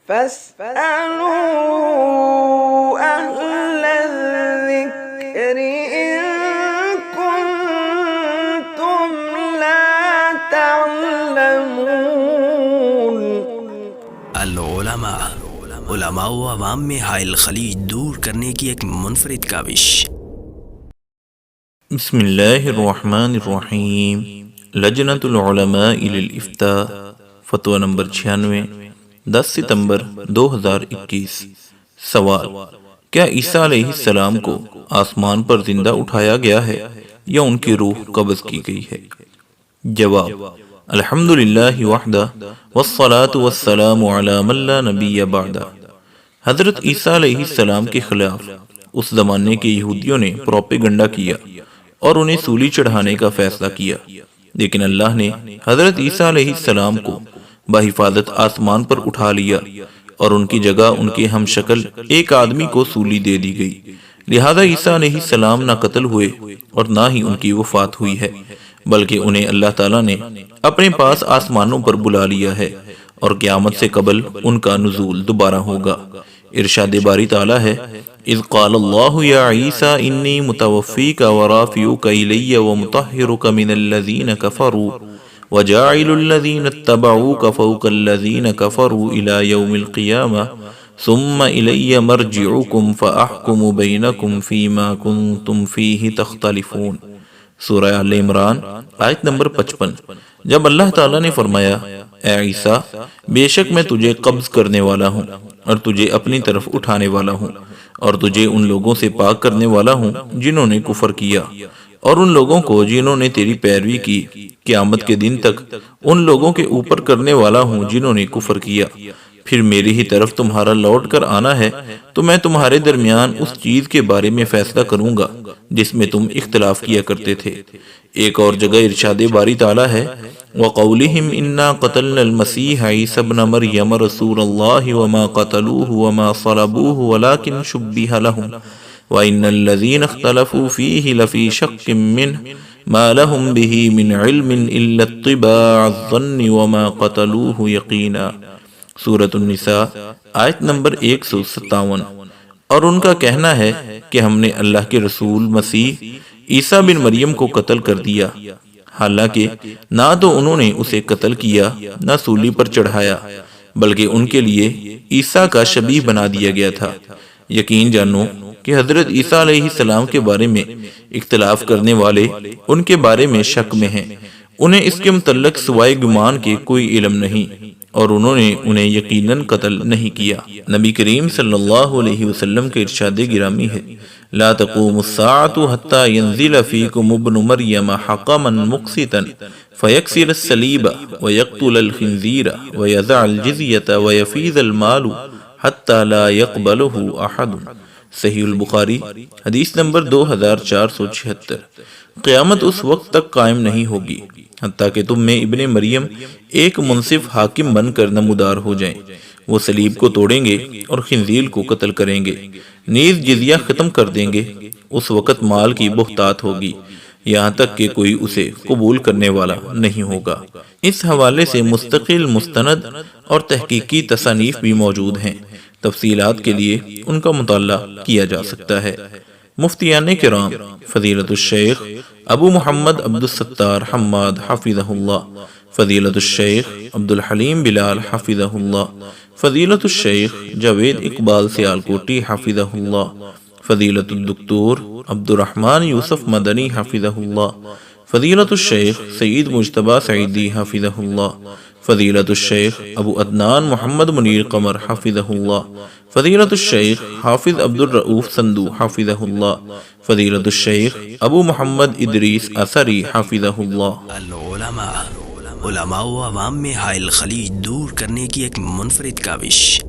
فاسألوا أهل الذكر إن كنتم لا تعلمون۔ علماء و عوام میں حائل خلیج دور کرنے کی ایک منفرد کاوش۔ بسم اللہ الرحمن الرحیم۔ لجنۃ العلماء للافتاء، فتویٰ نمبر 96، 10 ستمبر 2021۔ سوال: کیا عیسیٰ علیہ السلام کو آسمان پر زندہ اٹھایا گیا ہے یا ان کی روح قبض کی گئی ہے؟ جواب: الحمدللہ وحدہ والصلاة والسلام علی من لا نبی بعدہ۔ حضرت عیسیٰ علیہ السلام کے خلاف اس زمانے کے یہودیوں نے پروپیگنڈا کیا اور انہیں سولی چڑھانے کا فیصلہ کیا، لیکن اللہ نے حضرت عیسیٰ علیہ السلام کو بحفاظت آسمان پر اٹھا لیا اور ان کی جگہ ان کے ہم شکل ایک آدمی کو سولی دے دی گئی، لہذا عیسیٰ علیہ السلام نہ قتل ہوئے اور نہ ہی ان کی وفات ہوئی ہے، بلکہ انہیں اللہ تعالیٰ نے اپنے پاس آسمانوں پر بلا لیا ہے اور قیامت سے قبل ان کا نزول دوبارہ ہوگا۔ ارشاد باری تعالیٰ ہے: اذ قال اللہ یا عیسیٰ انی متوفیک ورافعک الی ومطہرک من الذین کفروا وجاعل الذین اتبعوک فوق الذین کفروا الی یوم القیامہ ثم الی مرجعکم فاحکم بینکم فیما کنتم فیہ تختلفون۔ سورہ آل عمران آیت نمبر 55۔ جب اللہ تعالیٰ نے فرمایا: اے عیسیٰ، بے شک میں تجھے قبض کرنے والا ہوں اور تجھے اپنی طرف اٹھانے والا ہوں اور تجھے ان لوگوں سے پاک کرنے والا ہوں جنہوں نے کفر کیا اور ان لوگوں کو جنہوں نے تیری پیروی کی، قیامت کے دن تک ان لوگوں کے اوپر کرنے والا ہوں جنہوں نے کفر کیا، پھر میری ہی طرف تمہارا لوٹ کر آنا ہے تو میں تمہارے درمیان اس چیز کے بارے میں فیصلہ کروں گا جس میں تم اختلاف کیا کرتے تھے۔ ایک اور جگہ ارشاد باری تعالیٰ ہے: وَقَوْلِهِمْ إِنَّا قَتَلْنَا الْمَسِيحَ عِيسَى ابْنَ مَرْيَمَ رَسُولَ اللَّهِ وَمَا قَتَلُوهُ وَمَا صَلَبُوهُ وَلَكِنْ شُبِّهَ لَهُمْ وَإِنَّ الَّذِينَ اخْتَلَفُوا فِيهِ لَفِي شَكٍّ مِّنْهُ مَا لَهُمْ بِهِ مِنْ عِلْمٍ إِلَّا اتِّبَاعَ الظَّنِّ وَمَا قَتَلُوهُ يَقِينًا۔ سورۃ النساء آیت نمبر 157۔ اور ان کا کہنا ہے کہ ہم نے اللہ کے رسول مسیح عیسیٰ بن مریم کو قتل کر دیا، حالانکہ نہ تو انہوں نے اسے قتل کیا نہ سولی پر چڑھایا، بلکہ ان کے لیے عیسیٰ کا شبیہ بنا دیا گیا تھا۔ یقین جانو کہ حضرت عیسیٰ علیہ السلام کے بارے میں اختلاف کرنے والے ان کے بارے میں شک میں ہیں، انہیں اس کے متعلق سوائے گمان کے کوئی علم نہیں اور انہوں نے انہیں یقیناً قتل نہیں کیا۔ نبی کریم صلی اللہ علیہ وسلم کے ارشاد گرامی ہے: لا تقوم الساعة حتى ينزل فيكم ابن مريم حكما مقسطا فيكسر الصليب ويقتل الخنزير ويضع الجزية ويفيض المال حتى لا يقبله احد۔ صحیح البخاری حدیث نمبر 2476۔ قیامت اس وقت تک قائم نہیں ہوگی حتیٰ کہ تم میں ابن مریم ایک منصف حاکم بن کر نمودار ہو جائیں۔ وہ صلیب کو توڑیں گے اور خنزیر کو قتل کریں گے، نیز جزیہ ختم کر دیں گے۔ اس وقت مال کی بہتات ہوگی یہاں تک کہ کوئی اسے قبول کرنے والا نہیں ہوگا۔ اس حوالے سے مستقل مستند اور تحقیقی تصانیف بھی موجود ہیں، تفصیلات کے لیے ان کا مطالعہ کیا جا سکتا ہے۔ مفتیان کرام فضیلت الشیخ ابو محمد عبدالستار حماد حفظہ اللہ، فضیلت الشیخ عبدالحلیم بلال حفظہ اللہ، فضیلت الشیخ جاوید اقبال سیالکوٹی حفظہ اللہ، فضیلت الدکتور عبدالرحمن یوسف مدنی حفظہ اللہ، فضیلت الشیخ سعید مجتبی سعیدی حفظہ اللہ، فضیلت الشیخ ابو عدنان محمد منیر قمر حفظہ اللہ، فضیلت الشیخ حافظ عبد الرؤوف سندو حفظہ اللہ، فضیلت الشیخ ابو محمد ادریس اثری حفظہ اللہ۔ علماء و عوام میں حائل خلیج دور کرنے کی ایک منفرد کاوش۔